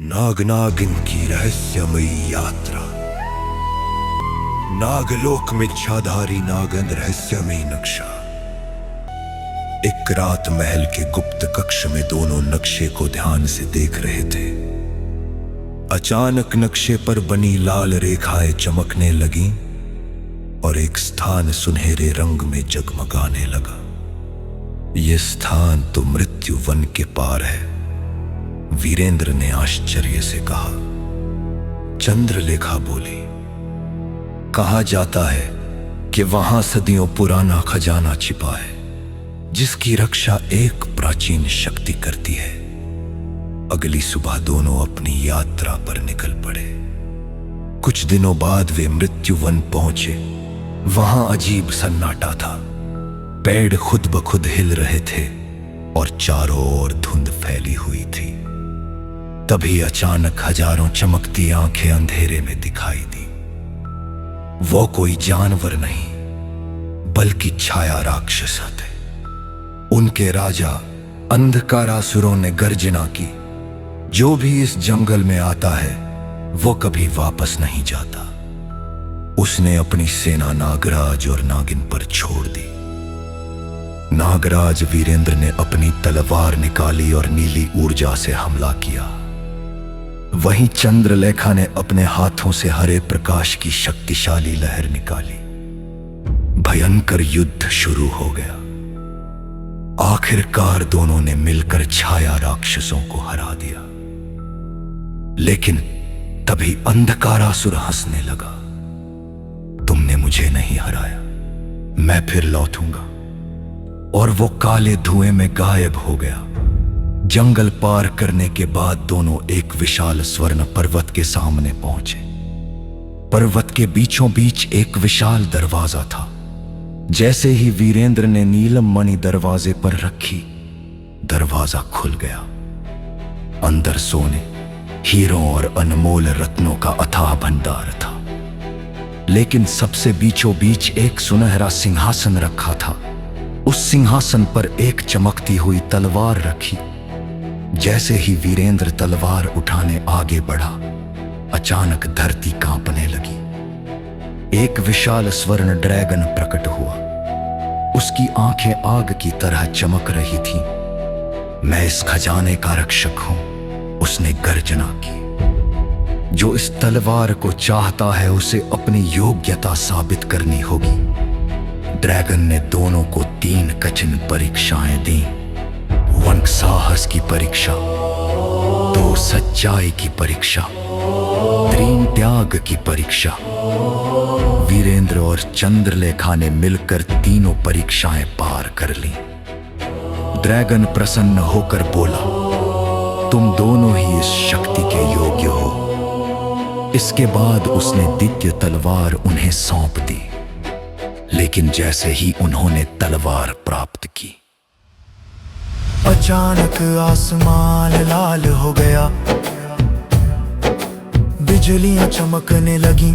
नागनागिन की रहस्यमयी यात्रा। नागलोक में छाधारी नागन रहस्यमयी नक्शा। एक रात महल के गुप्त कक्ष में दोनों नक्शे को ध्यान से देख रहे थे। अचानक नक्शे पर बनी लाल रेखाएं चमकने लगीं और एक स्थान सुनहरे रंग में जगमगाने लगा। यह स्थान तो मृत्यु वन के पार है, वीरेंद्र ने आश्चर्य से कहा। चंद्रलेखा बोली, कहा जाता है कि वहां सदियों पुराना खजाना छिपा है, जिसकी रक्षा एक प्राचीन शक्ति करती है। अगली सुबह दोनों अपनी यात्रा पर निकल पड़े। कुछ दिनों बाद वे मृत्यु वन पहुंचे। वहां अजीब सन्नाटा था। पेड़ खुद ब खुद हिल रहे थे और चारों ओर धुंध फैली हुई थी। तभी अचानक हजारों चमकती आंखें अंधेरे में दिखाई दी। वो कोई जानवर नहीं, बल्कि छाया राक्षस थे। उनके राजा अंधकारासुरों ने गर्जना की, जो भी इस जंगल में आता है वो कभी वापस नहीं जाता। उसने अपनी सेना नागराज और नागिन पर छोड़ दी। नागराज वीरेंद्र ने अपनी तलवार निकाली और नीली ऊर्जा से हमला किया। वहीं चंद्रलेखा ने अपने हाथों से हरे प्रकाश की शक्तिशाली लहर निकाली। भयंकर युद्ध शुरू हो गया। आखिरकार दोनों ने मिलकर छाया राक्षसों को हरा दिया। लेकिन तभी अंधकारासुर हंसने लगा। तुमने मुझे नहीं हराया, मैं फिर लौटूंगा। और वो काले धुएं में गायब हो गया। जंगल पार करने के बाद दोनों एक विशाल स्वर्ण पर्वत के सामने पहुंचे। पर्वत के बीचों बीच एक विशाल दरवाजा था। जैसे ही वीरेंद्र ने नीलम मणि दरवाजे पर रखी, दरवाजा खुल गया। अंदर सोने, हीरों और अनमोल रत्नों का अथाह भंडार था। लेकिन सबसे बीचों बीच एक सुनहरा सिंहासन रखा था। उस सिंहासन पर एक चमकती हुई तलवार रखी। जैसे ही वीरेंद्र तलवार उठाने आगे बढ़ा, अचानक धरती कांपने लगी। एक विशाल स्वर्ण ड्रैगन प्रकट हुआ। उसकी आंखें आग की तरह चमक रही थी। मैं इस खजाने का रक्षक हूं, उसने गर्जना की। जो इस तलवार को चाहता है उसे अपनी योग्यता साबित करनी होगी। ड्रैगन ने दोनों को 3 कठिन परीक्षाएं दी। 1 साहस की परीक्षा, 2 सच्चाई की परीक्षा, 3 त्याग की परीक्षा। वीरेंद्र और चंद्रलेखा ने मिलकर तीनों परीक्षाएं पार कर ली। ड्रैगन प्रसन्न होकर बोला, तुम दोनों ही इस शक्ति के योग्य हो। इसके बाद उसने दिव्य तलवार उन्हें सौंप दी। लेकिन जैसे ही उन्होंने तलवार प्राप्त की, अचानक आसमान लाल हो गया। बिजलियां चमकने लगीं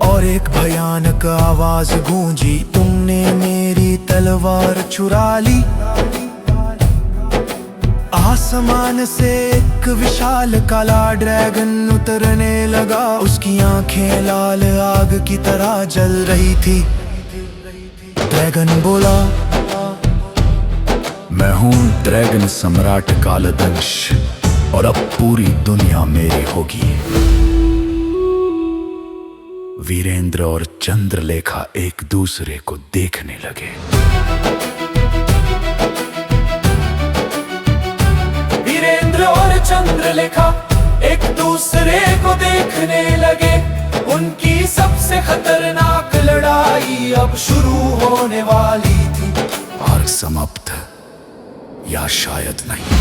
और एक भयानक आवाज गूंजी, तुमने मेरी तलवार चुरा ली। आसमान से एक विशाल काला ड्रैगन उतरने लगा। उसकी आंखें लाल आग की तरह जल रही थी। ड्रैगन बोला, मैं हूं ड्रैगन सम्राट कालदंश और अब पूरी दुनिया मेरी होगी। वीरेंद्र और चंद्रलेखा एक दूसरे को देखने लगे। वीरेंद्र और चंद्रलेखा एक दूसरे को देखने लगे। उनकी सबसे खतरनाक लड़ाई अब शुरू होने वाली थी। और समाप्त, या शायद नहीं।